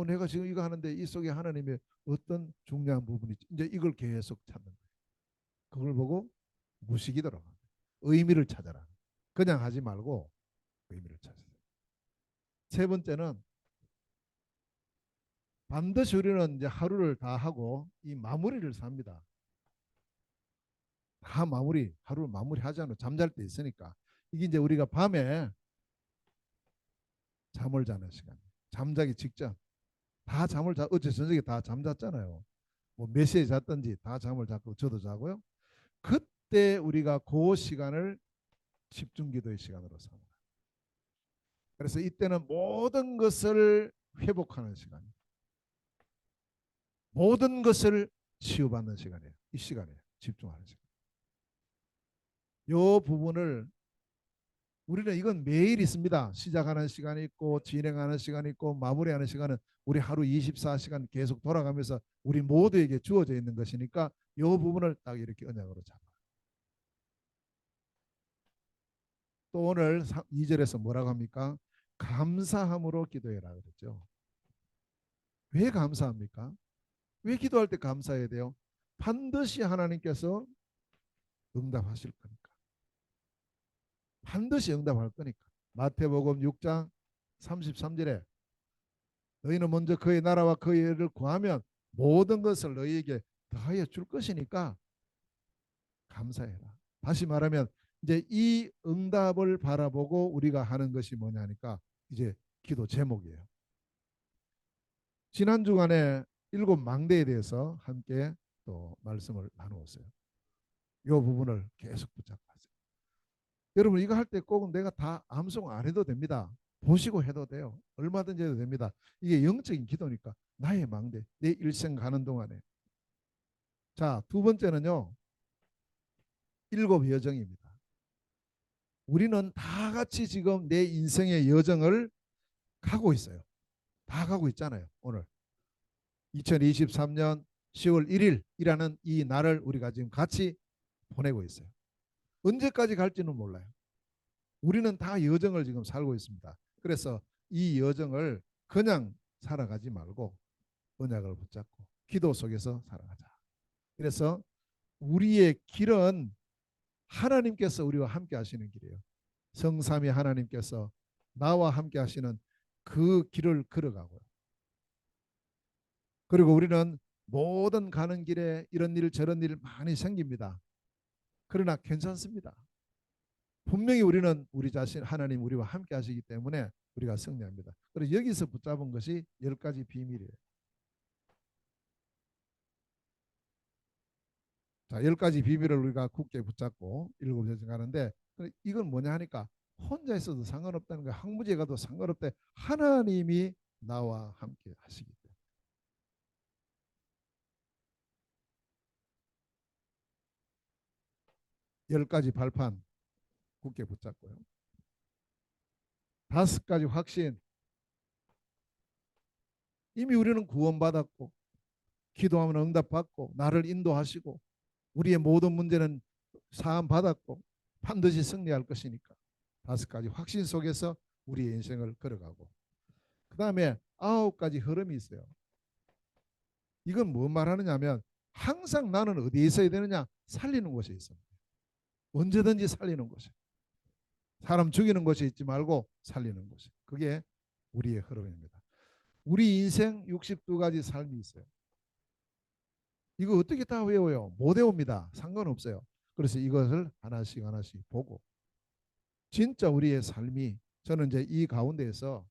내가 지금 이거 하는데 이 속에 하나님의 어떤 중요한 부분이 있지? 이제 이걸 계속 찾는 거예요. 그걸 보고 무식이더라고. 의미를 찾아라. 그냥 하지 말고 의미를 찾으세요. 세 번째는 반드시 우리는 이제 하루를 다 하고 이 마무리를 삽니다. 다 마무리, 하루 마무리 하잖아요. 잠잘 때 있으니까. 이게 이제 우리가 밤에 잠을 자는 시간. 잠자기 직전. 다 잠을 자, 어제 저녁에 다 잠잤잖아요. 뭐 몇 시에 잤든지 다 잠을 자고 저도 자고요. 그때 우리가 그 시간을 집중기도의 시간으로 삼아요. 그래서 이때는 모든 것을 회복하는 시간이에요. 모든 것을 치유받는 시간이에요. 이 시간에 집중하는 시간. 이 부분을 우리는 이건 매일 있습니다. 시작하는 시간이 있고 진행하는 시간이 있고 마무리하는 시간은 우리 하루 24시간 계속 돌아가면서 우리 모두에게 주어져 있는 것이니까 이 부분을 딱 이렇게 언약으로 잡아요. 또 오늘 2절에서 뭐라고 합니까? 감사함으로 기도해라 그랬죠. 왜 감사합니까? 왜 기도할 때 감사해야 돼요? 반드시 하나님께서 응답하실 거니까. 반드시 응답할 거니까. 마태복음 6장 33절에 너희는 먼저 그의 나라와 그의 의를 구하면 모든 것을 너희에게 더하여 줄 것이니까 감사해라. 다시 말하면 이제 이 응답을 바라보고 우리가 하는 것이 뭐냐니까 이제 기도 제목이에요. 지난 주간에 7망대에 대해서 함께 또 말씀을 나누었어요. 이 부분을 계속 붙잡고 하세요. 여러분 이거 할 때 꼭 내가 다 암송 안 해도 됩니다. 보시고 해도 돼요. 얼마든지 해도 됩니다. 이게 영적인 기도니까 나의 망대, 내 일생 가는 동안에. 자, 두 번째는요. 7여정입니다. 우리는 다 같이 지금 내 인생의 여정을 가고 있어요. 다 가고 있잖아요. 오늘 2023년 10월 1일이라는 이 날을 우리가 지금 같이 보내고 있어요. 언제까지 갈지는 몰라요. 우리는 다 여정을 지금 살고 있습니다. 그래서 이 여정을 그냥 살아가지 말고 언약을 붙잡고 기도 속에서 살아가자. 그래서 우리의 길은 하나님께서 우리와 함께 하시는 길이에요. 성삼위 하나님께서 나와 함께 하시는 그 길을 걸어가고요. 그리고 우리는 모든 가는 길에 이런 일 저런 일 많이 생깁니다. 그러나 괜찮습니다. 분명히 우리는 우리 자신 하나님 우리와 함께 하시기 때문에 우리가 승리합니다. 그래서 여기서 붙잡은 것이 10가지 비밀이에요. 자, 10가지 비밀을 우리가 굳게 붙잡고 7여정 가는데 이건 뭐냐 하니까 혼자 있어도 상관없다는 거예요. 항무지에 가도 상관없대. 하나님이 나와 함께 하시기 때문에. 10가지 발판 굳게 붙잡고요. 5가지 확신. 이미 우리는 구원받았고 기도하면 응답받고 나를 인도하시고 우리의 모든 문제는 사함 받았고 반드시 승리할 것이니까 5가지 확신 속에서 우리의 인생을 걸어가고 그 다음에 9가지 흐름이 있어요. 이건 뭐 말하느냐 하면 항상 나는 어디에 있어야 되느냐? 살리는 곳에 있습니다. 언제든지 살리는 곳에. 사람 죽이는 곳에 있지 말고 살리는 곳에. 그게 우리의 흐름입니다. 우리 인생 62가지 삶이 있어요. 이거 어떻게 다 외워요? 못 외웁니다. 상관없어요. 그래서 이것을 하나씩 하나씩 보고 진짜 우리의 삶이 저는 이제 이 가운데에서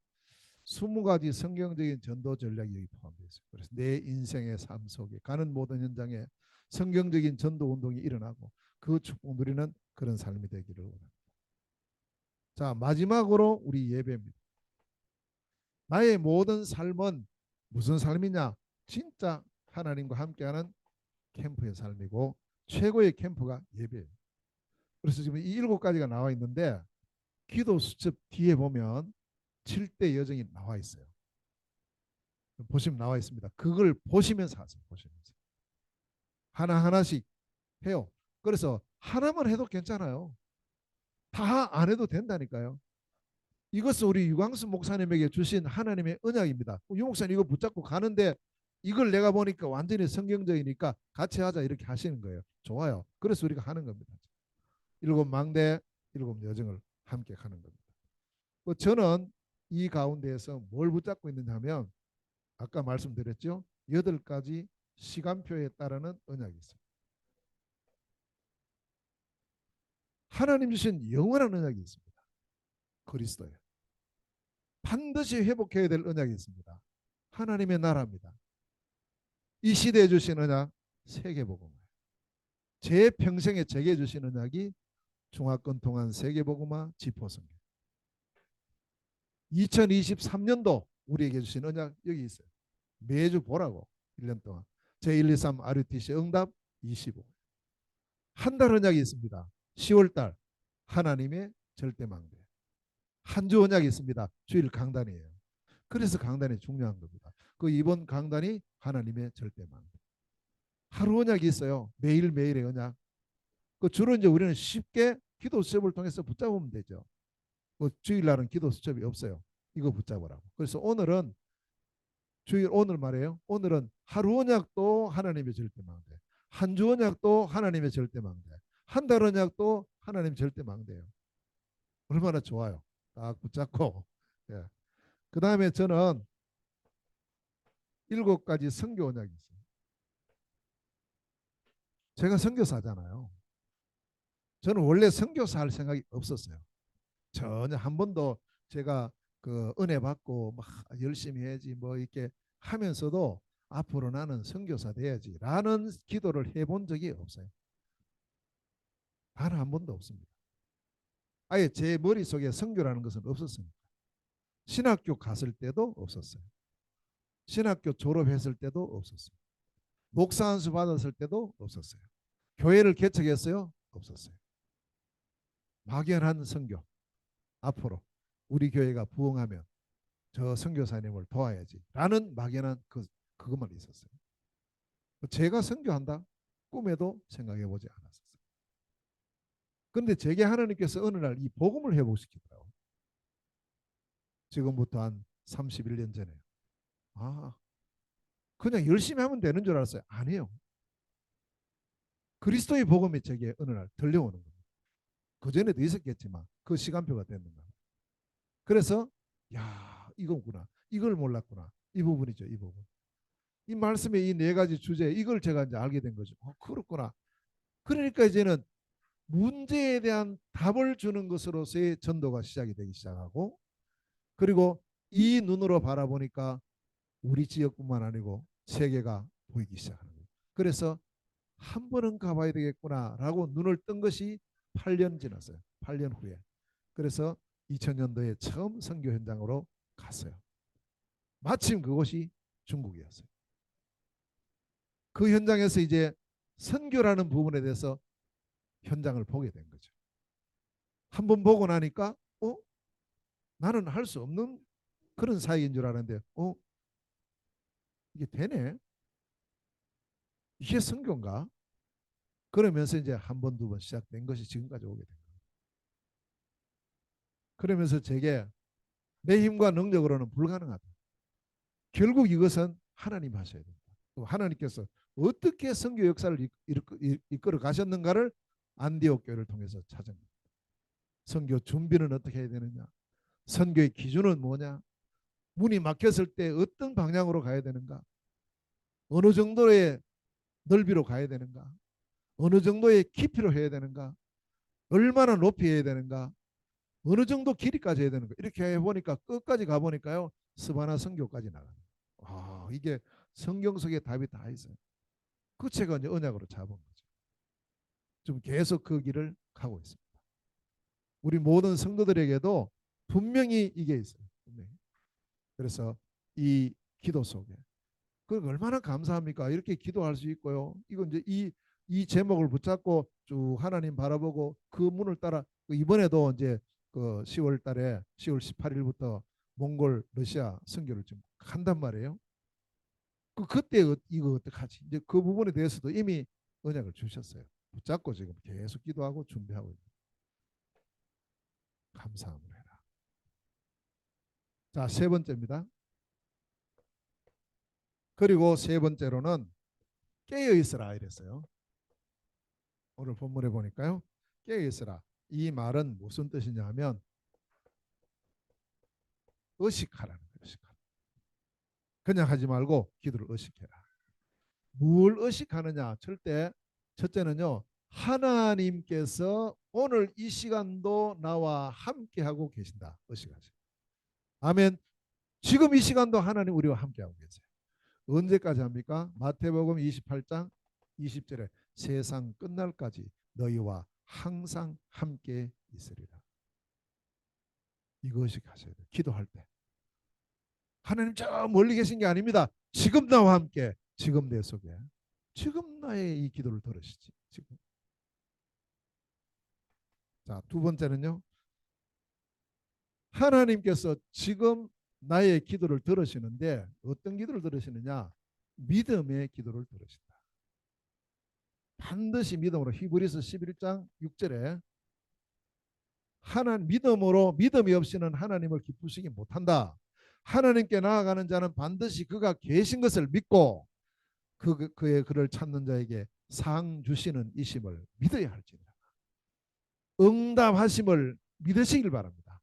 20가지 성경적인 전도 전략이 여기 포함되어 있어요. 그래서 내 인생의 삶 속에 가는 모든 현장에 성경적인 전도 운동이 일어나고 그 축복 누리는 그런 삶이 되기를 원합니다. 자, 마지막으로 우리 예배입니다. 나의 모든 삶은 무슨 삶이냐? 진짜 하나님과 함께하는 캠프의 삶이고 최고의 캠프가 예배예요. 그래서 지금 이 7가지가 나와 있는데 기도 수첩 뒤에 보면 7대 여정이 나와 있어요. 보시면 나와 있습니다. 그걸 보시면서 하세요. 보시면서. 하나하나씩 해요. 그래서 하나만 해도 괜찮아요. 다 안 해도 된다니까요. 이것은 우리 유광수 목사님에게 주신 하나님의 언약입니다. 유 목사님 이거 붙잡고 가는데 이걸 내가 보니까 완전히 성경적이니까 같이 하자 이렇게 하시는 거예요. 좋아요. 그래서 우리가 하는 겁니다. 7망대 7여정을 함께 하는 겁니다. 저는 이 가운데에서 뭘 붙잡고 있느냐 하면 아까 말씀드렸죠. 8가지 시간표에 따르는 언약이 있습니다. 하나님 주신 영원한 언약이 있습니다. 그리스도에 반드시 회복해야 될 언약이 있습니다. 하나님의 나라입니다. 이 시대에 주신 언약 세계복음. 제 평생에 제게 주신 언약이 중화권 동안 세계복음화 지포성경. 2023년도 우리에게 주신 언약 여기 있어요. 매주 보라고 1년 동안. 제123 RUTC 응답 25. 한 달 언약이 있습니다. 10월달 하나님의 절대망대. 한 주 언약이 있습니다. 주일 강단이에요. 그래서 강단이 중요한 겁니다. 그 이번 강단이 하나님의 절대망대. 하루 언약이 있어요. 매일매일의 언약. 그 주로 이제 우리는 쉽게 기도 수첩을 통해서 붙잡으면 되죠. 뭐 주일날은 기도 수첩이 없어요. 이거 붙잡으라고. 그래서 오늘은 주일 오늘 말이에요. 오늘은 하루 언약도 하나님의 절대망대. 한 주 언약도 하나님의 절대망대. 한 달 언약도 하나님의 절대망대예요. 얼마나 좋아요. 딱 붙잡고. 예. 그 다음에 저는 7가지 선교 언약이 있어요. 제가 선교사잖아요. 저는 원래 선교사 할 생각이 없었어요. 전혀 한 번도 제가 그 은혜 받고 막 열심히 해야지 뭐 이렇게 하면서도 앞으로 나는 선교사 돼야지라는 기도를 해본 적이 없어요. 단 한 번도 없습니다. 아예 제 머릿속에 선교라는 것은 없었습니다. 신학교 갔을 때도 없었어요. 신학교 졸업했을 때도 없었어요. 목사 안수 받았을 때도 없었어요. 교회를 개척했어요? 없었어요. 막연한 선교. 앞으로 우리 교회가 부흥하면 저 선교사님을 도와야지 라는 막연한 그것만 있었어요. 제가 선교한다? 꿈에도 생각해 보지 않았었어요. 그런데 제게 하나님께서 어느 날 이 복음을 회복시키더라고요. 지금부터 한 31년 전에. 아, 그냥 열심히 하면 되는 줄 알았어요. 아니에요. 그리스도의 복음이 제게 어느 날 들려오는 겁니다. 그전에도 있었겠지만 그 시간표가 됐는 거예요. 그래서 야, 이거구나. 이걸 몰랐구나. 이 부분이죠. 이 부분. 이 말씀의 이 4가지 주제 이걸 제가 이제 알게 된 거죠. 그렇구나. 그러니까 이제는 문제에 대한 답을 주는 것으로서의 전도가 시작이 되기 시작하고 그리고 이 눈으로 바라보니까 우리 지역뿐만 아니고 세계가 보이기 시작하는 거예요. 그래서 한 번은 가봐야 되겠구나라고 눈을 뜬 것이 8년 지났어요. 8년 후에. 그래서 2000년도에 처음 선교 현장으로 갔어요. 마침 그곳이 중국이었어요. 그 현장에서 이제 선교라는 부분에 대해서 현장을 보게 된 거죠. 한번 보고 나니까 나는 할 수 없는 그런 사역인 줄 알았는데 이게 되네. 이게 선교인가? 그러면서 이제 한 번, 두 번 시작된 것이 지금까지 오게 된 거예요. 그러면서 제게 내 힘과 능력으로는 불가능하다. 결국 이것은 하나님 하셔야 된다. 하나님께서 어떻게 선교 역사를 이끌어 가셨는가를 안디옥 교회를 통해서 찾은 겁니다. 선교 준비는 어떻게 해야 되느냐? 선교의 기준은 뭐냐? 문이 막혔을 때 어떤 방향으로 가야 되는가? 어느 정도의 넓이로 가야 되는가? 어느 정도의 깊이로 해야 되는가? 얼마나 높이 해야 되는가? 어느 정도 길이까지 해야 되는가? 이렇게 해보니까 끝까지 가보니까요. 스바나 선교까지 나가요. 이게 성경 속에 답이 다 있어요. 그 책은 이제 언약으로 잡은 거죠. 좀 계속 그 길을 가고 있습니다. 우리 모든 성도들에게도 분명히 이게 있어요. 분명히. 그래서 이 기도 속에 그 얼마나 감사합니까? 이렇게 기도할 수 있고요. 이거 이제 이 제목을 붙잡고 쭉 하나님 바라보고 그 문을 따라 이번에도 이제 그 10월 달에 10월 18일부터 몽골 러시아 선교를 좀 한단 말이에요. 그때 이거 어떡하지? 이제 그 부분에 대해서도 이미 언약을 주셨어요. 붙잡고 지금 계속 기도하고 준비하고 있는 감사함을 해라. 자, 세 번째입니다. 그리고 세 번째로는 깨어 있으라 이랬어요. 오늘 본문에 보니까요. 깨어 있으라. 이 말은 무슨 뜻이냐 하면 의식하라는 거예요. 의식하라. 그냥 하지 말고 기도를 의식해라. 뭘 의식하느냐? 첫째는요. 하나님께서 오늘 이 시간도 나와 함께하고 계신다. 의식하세요. 아멘. 지금 이 시간도 하나님 우리와 함께하고 계세요. 언제까지 합니까? 마태복음 28장 20절에 세상 끝날까지 너희와 항상 함께 있으리라. 이거 의식하셔야 돼요. 기도할 때. 하나님 저 멀리 계신 게 아닙니다. 지금 나와 함께, 지금 내 속에, 지금 나의 이 기도를 들으시지. 지금. 자, 두 번째는요. 하나님께서 지금 나의 기도를 들으시는데 어떤 기도를 들으시느냐? 믿음의 기도를 들으신다. 반드시 믿음으로 히브리서 11장 6절에 믿음이 없이는 하나님을 기쁘시기 못한다. 하나님께 나아가는 자는 반드시 그가 계신 것을 믿고 그의 그를 찾는 자에게 상 주시는 이심을 믿어야 할지니라. 응답하심을 믿으시길 바랍니다.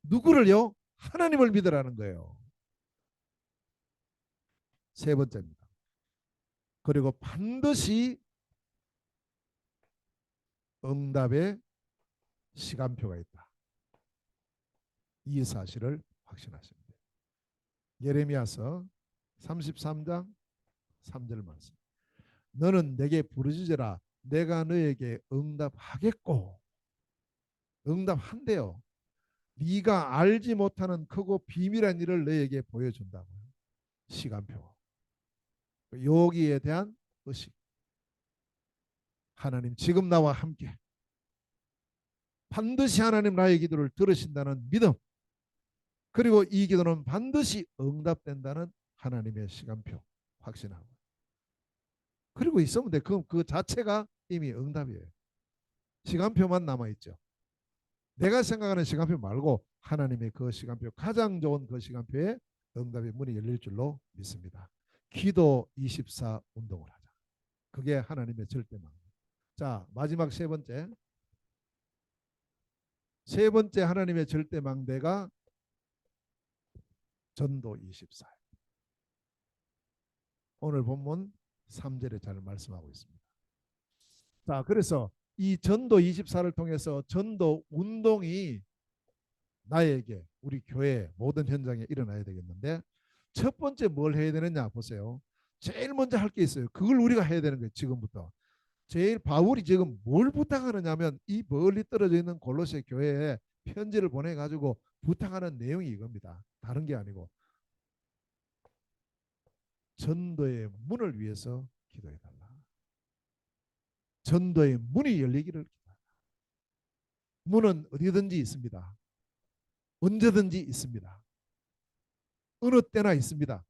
누구를요? 하나님을 믿으라는 거예요. 세 번째입니다. 그리고 반드시 응답의 시간표가 있다. 이 사실을 확신하십니다. 예레미야서 33장 3절 말씀. 너는 내게 부르짖으라. 내가 너에게 응답하겠고. 응답한대요. 네가 알지 못하는 크고 비밀한 일을 너에게 보여준다고요. 시간표. 여기에 대한 의식. 하나님 지금 나와 함께. 반드시 하나님 나의 기도를 들으신다는 믿음. 그리고 이 기도는 반드시 응답된다는 하나님의 시간표. 확신하고. 그리고 있으면 돼. 그 자체가 이미 응답이에요. 시간표만 남아있죠. 내가 생각하는 시간표 말고 하나님의 그 시간표, 가장 좋은 그 시간표에 응답의 문이 열릴 줄로 믿습니다. 기도 24 운동을 하자. 그게 하나님의 절대망. 자, 마지막 세 번째. 세 번째 하나님의 절대망대가 전도 24. 오늘 본문 3절에 잘 말씀하고 있습니다. 자, 그래서 이 전도 24를 통해서 전도 운동이 나에게 우리 교회 모든 현장에 일어나야 되겠는데 첫 번째 뭘 해야 되느냐 보세요. 제일 먼저 할 게 있어요. 그걸 우리가 해야 되는 거예요. 지금부터. 제일 바울이 지금 뭘 부탁하느냐면 이 멀리 떨어져 있는 골로새 교회에 편지를 보내가지고 부탁하는 내용이 이겁니다. 다른 게 아니고 전도의 문을 위해서 기도해달라. 전도의 문이 열리기를 기도하라. 문은 어디든지 있습니다. 언제든지 있습니다. 어느 때나 있습니다.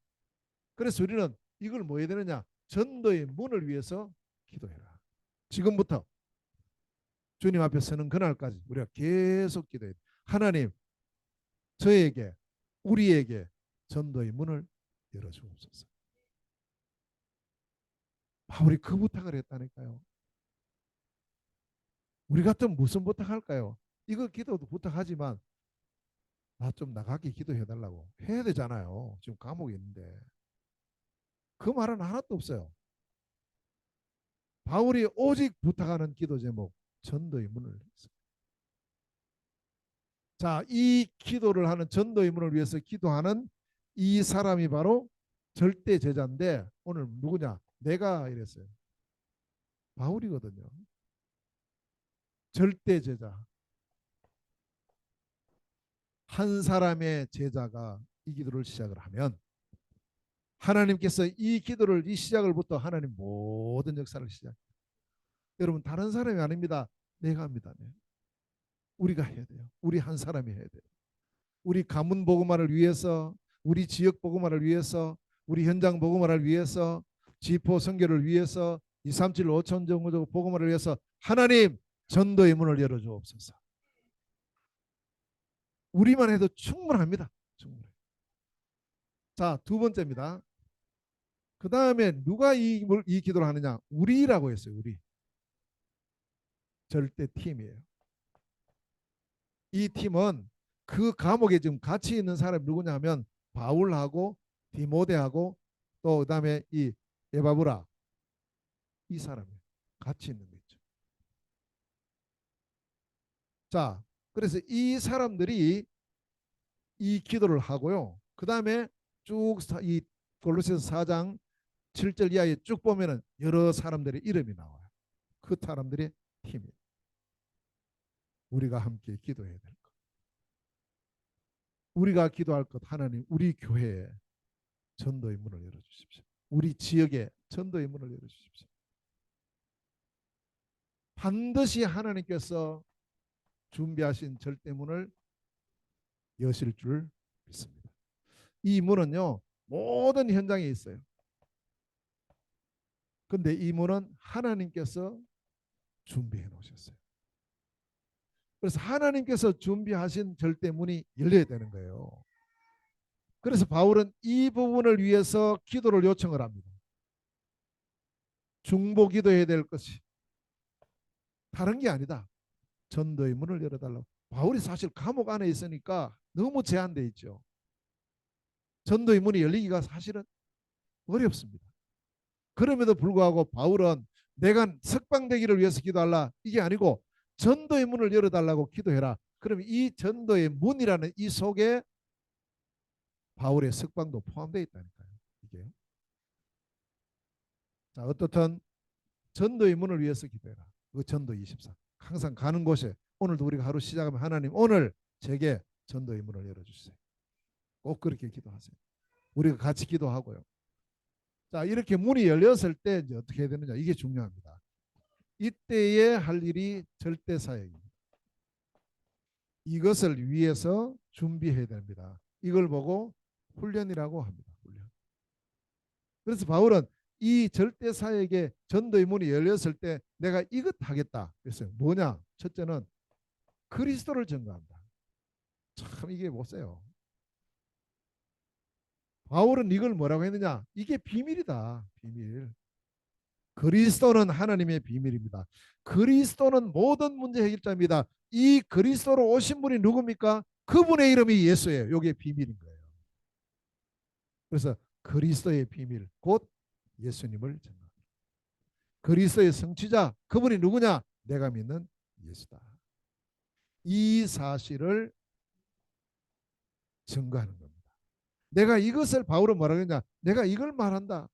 그래서 우리는 이걸 뭐 해야 되느냐? 전도의 문을 위해서 기도해라. 지금부터 주님 앞에 서는 그날까지 우리가 계속 기도해야 돼. 하나님, 저에게, 우리에게 전도의 문을 열어주옵소서. 바울이 그 부탁을 했다니까요. 우리 같으면 무슨 부탁할까요? 이거 기도도 부탁하지만 나 좀 나가게 기도해달라고 해야 되잖아요. 지금 감옥에 있는데. 그 말은 하나도 없어요. 바울이 오직 부탁하는 기도 제목 전도의 문을 했어요. 자, 이 기도를 하는 전도의 문을 위해서 기도하는 이 사람이 바로 절대 제자인데 오늘 누구냐? 내가 이랬어요. 바울이거든요. 절대 제자. 한 사람의 제자가 이 기도를 시작을 하면 하나님께서 이 기도를 이 시작을부터 하나님 모든 역사를 시작. 여러분 다른 사람이 아닙니다. 내가 합니다. 네. 우리가 해야 돼요. 우리 한 사람이 해야 돼요. 우리 가문 보고만을 위해서, 우리 지역 보고만을 위해서, 우리 현장 보고만을 위해서, 지포 선교를 위해서, 237 5천 정도 보고만을 위해서 하나님 전도의 문을 열어주옵소서. 우리만 해도 충분합니다. 충분해. 자, 두 번째입니다. 그 다음에 누가 이 기도를 하느냐? 우리라고 했어요. 우리. 절대 팀이에요. 이 팀은 그 감옥에 지금 같이 있는 사람이 누구냐 하면 바울하고 디모데하고 또 그다음에 이 에바브라 이 사람이 같이 있는 거죠. 자, 그래서 이 사람들이 이 기도를 하고요. 그다음에 쭉 이 골로새서 4장 7절 이하에 쭉 보면은 여러 사람들의 이름이 나와요. 그 사람들의 팀이 우리가 함께 기도해야 될 것. 우리가 기도할 것 하나님 우리 교회에 전도의 문을 열어주십시오. 우리 지역에 전도의 문을 열어주십시오. 반드시 하나님께서 준비하신 절대문을 여실 줄 믿습니다. 이 문은요 모든 현장에 있어요. 근데 이 문은 하나님께서 준비해 놓으셨어요. 그래서 하나님께서 준비하신 절대문이 열려야 되는 거예요. 그래서 바울은 이 부분을 위해서 기도를 요청을 합니다. 중보 기도해야 될 것이 다른 게 아니다. 전도의 문을 열어달라고. 바울이 사실 감옥 안에 있으니까 너무 제한돼 있죠. 전도의 문이 열리기가 사실은 어렵습니다. 그럼에도 불구하고 바울은 내가 석방되기를 위해서 기도하라 이게 아니고 전도의 문을 열어달라고 기도해라. 그러면 이 전도의 문이라는 이 속에 바울의 석방도 포함되어 있다니까요. 이게. 자, 어떻든 전도의 문을 위해서 기도해라. 그 전도 24. 항상 가는 곳에 오늘도 우리가 하루 시작하면 하나님 오늘 제게 전도의 문을 열어주세요. 꼭 그렇게 기도하세요. 우리가 같이 기도하고요. 자, 이렇게 문이 열렸을 때 이제 어떻게 해야 되느냐 이게 중요합니다. 이때에 할 일이 절대 사역입니다. 이것을 위해서 준비해야 됩니다. 이걸 보고 훈련이라고 합니다. 훈련. 그래서 바울은 이 절대 사역의 전도의 문이 열렸을 때 내가 이것 하겠다. 그래서 뭐냐? 첫째는 그리스도를 증거한다. 참 이게 못써요. 바울은 이걸 뭐라고 했느냐? 이게 비밀이다. 비밀. 그리스도는 하나님의 비밀입니다. 그리스도는 모든 문제 해결자입니다. 이 그리스도로 오신 분이 누굽니까? 그분의 이름이 예수예요. 이게 비밀인 거예요. 그래서 그리스도의 비밀 곧 예수님을 증거합니다. 그리스도의 성취자 그분이 누구냐? 내가 믿는 예수다. 이 사실을 증거하는 겁니다. 내가 이것을 바울은 뭐라고 했냐? 내가 이걸 말한다.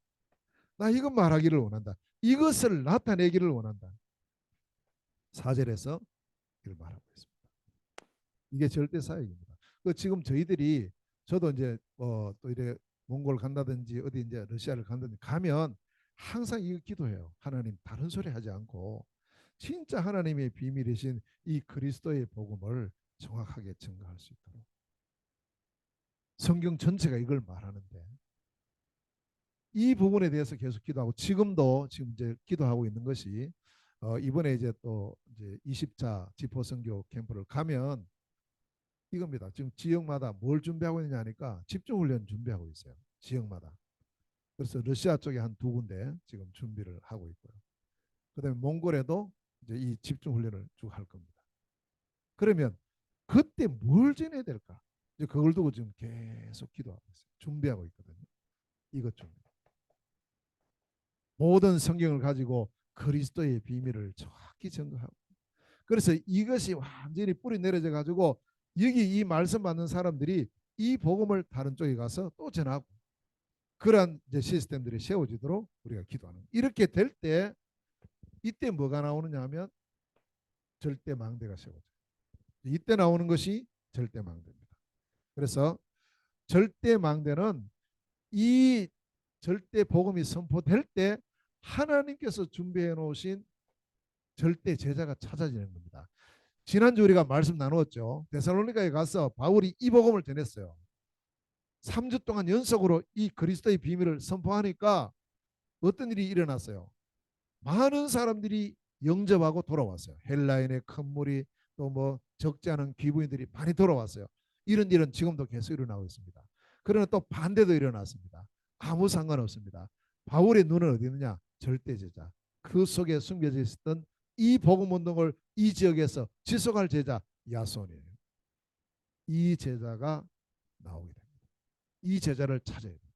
나 이것 말하기를 원한다. 이것을 나타내기를 원한다. 4절에서 이걸 말하고 있습니다. 이게 절대 사역입니다. 그 지금 저희들이 저도 이제 또 이래 몽골 간다든지 어디 이제 러시아를 간다든지 가면 항상 이거 기도해요. 하나님 다른 소리 하지 않고 진짜 하나님의 비밀이신 이 그리스도의 복음을 정확하게 증거할 수 있도록. 성경 전체가 이걸 말하는데 이 부분에 대해서 계속 기도하고 지금도 지금 이제 기도하고 있는 것이 이번에 이제 또 이제 20자 지포 선교 캠프를 가면 이겁니다. 지금 지역마다 뭘 준비하고 있느냐 하니까 집중훈련 준비하고 있어요. 지역마다. 그래서 러시아 쪽에 한 2군데 지금 준비를 하고 있고요. 그다음에 몽골에도 이제 이 집중훈련을 쭉 할 겁니다. 그러면 그때 뭘 전해야 될까? 이제 그걸 두고 지금 계속 기도하고 있어요. 준비하고 있거든요. 이것 좀 모든 성경을 가지고 그리스도의 비밀을 정확히 증거하고 그래서 이것이 완전히 뿌리 내려져 가지고 여기 이 말씀 받는 사람들이 이 복음을 다른 쪽에 가서 또 전하고 그러한 이제 시스템들이 세워지도록 우리가 기도하는 이렇게 될 때 이때 뭐가 나오느냐 하면 절대 망대가 세워져요. 이때 나오는 것이 절대 망대입니다. 그래서 절대 망대는 이 절대 복음이 선포될 때 하나님께서 준비해 놓으신 절대 제자가 찾아지는 겁니다. 지난주 우리가 말씀 나누었죠. 데살로니가에 가서 바울이 이 복음을 전했어요. 3주 동안 연속으로 이 그리스도의 비밀을 선포하니까 어떤 일이 일어났어요. 많은 사람들이 영접하고 돌아왔어요. 헬라인의 큰 무리 또 뭐 적지 않은 귀부인들이 많이 돌아왔어요. 이런 일은 지금도 계속 일어나고 있습니다. 그러나 또 반대도 일어났습니다. 아무 상관없습니다. 바울의 눈은 어디 있느냐? 절대제자. 그 속에 숨겨져 있었던 이 복음 운동을 이 지역에서 지속할 제자 야손이에요. 이 제자가 나오게 됩니다. 이 제자를 찾아야 됩니다.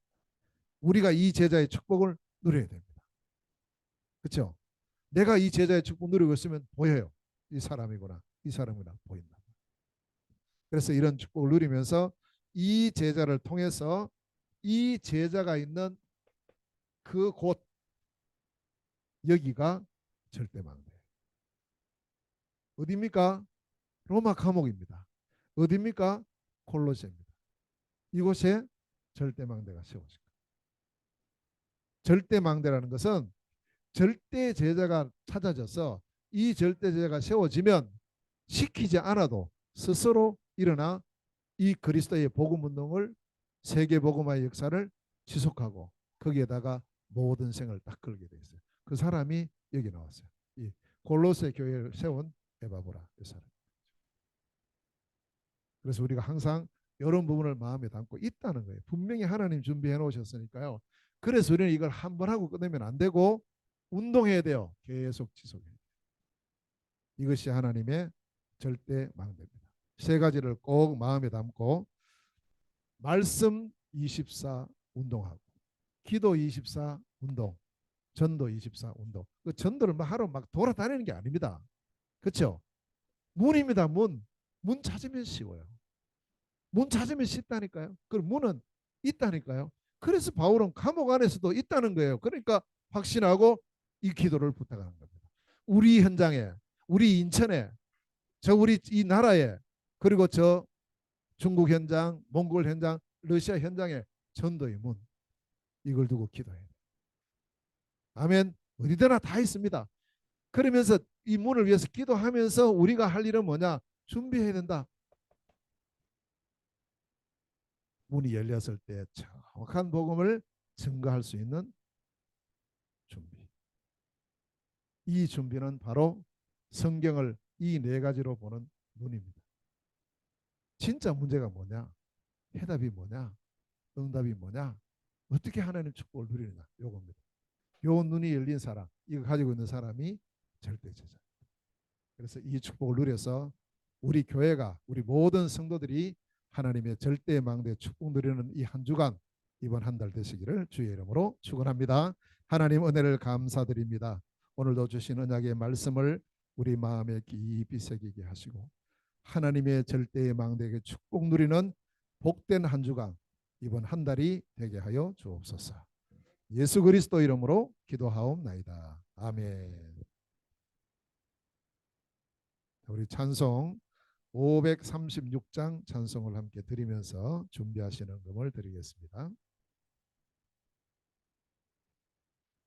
우리가 이 제자의 축복을 누려야 됩니다. 그렇죠? 내가 이 제자의 축복 누리고 있으면 보여요. 이 사람이구나. 이 사람이구나. 보인다. 그래서 이런 축복을 누리면서 이 제자를 통해서 이 제자가 있는 그 곳 여기가 절대망대. 어디입니까? 로마 감옥입니다. 어디입니까? 콜로세입니다. 이곳에 절대망대가 세워질 거예요. 절대망대라는 것은 절대 제자가 찾아져서 이 절대 제자가 세워지면 시키지 않아도 스스로 일어나 이 그리스도의 복음 운동을 세계 복음화의 역사를 지속하고 거기에다가 모든 생을 딱 걸게 돼 있어요. 그 사람이 여기 나왔어요. 이 골로새 교회를 세운 에바브라 이 사람. 그래서 우리가 항상 이런 부분을 마음에 담고 있다는 거예요. 분명히 하나님 준비해 놓으셨으니까요. 그래서 우리는 이걸 한 번 하고 끝내면 안 되고 운동해야 돼요. 계속 지속해야 돼요. 이것이 하나님의 절대 망대입니다. 세 가지를 꼭 마음에 담고 말씀 24 운동하고 기도 24 운동, 전도 24 운동. 그 전도를 하러 막 돌아다니는 게 아닙니다. 그렇죠? 문입니다. 문. 문 찾으면 쉬워요. 문 찾으면 쉽다니까요. 그 문은 있다니까요. 그래서 바울은 감옥 안에서도 있다는 거예요. 그러니까 확신하고 이 기도를 부탁하는 겁니다. 우리 현장에, 우리 인천에, 저 우리 이 나라에, 그리고 저 중국 현장, 몽골 현장, 러시아 현장에 전도의 문 이걸 두고 기도해야 돼요. 아멘. 어디서나 다 있습니다. 그러면서 이 문을 위해서 기도하면서 우리가 할 일은 뭐냐? 준비해야 된다. 문이 열렸을 때 정확한 복음을 증거할 수 있는 준비. 이 준비는 바로 성경을 이 네 가지로 보는 눈입니다. 진짜 문제가 뭐냐? 해답이 뭐냐? 응답이 뭐냐? 어떻게 하나님 축복을 누리느냐? 요겁니다. 요 눈이 열린 사람, 이거 가지고 있는 사람이 절대 제자. 그래서 이 축복을 누려서 우리 교회가 우리 모든 성도들이 하나님의 절대 망대 축복 누리는 이 한 주간 이번 한 달 되시기를 주의 이름으로 축원합니다. 하나님 은혜를 감사드립니다. 오늘도 주신 언약의 말씀을 우리 마음에 깊이 새기게 하시고 하나님의 절대 망대에게 축복 누리는 복된 한 주간 이번 한 달이 되게 하여 주옵소서. 예수 그리스도 이름으로 기도하옵나이다. 아멘. 우리 찬송 536장 찬송을 함께 드리면서 준비하시는 금을 드리겠습니다.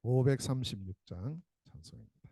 536장 찬송입니다.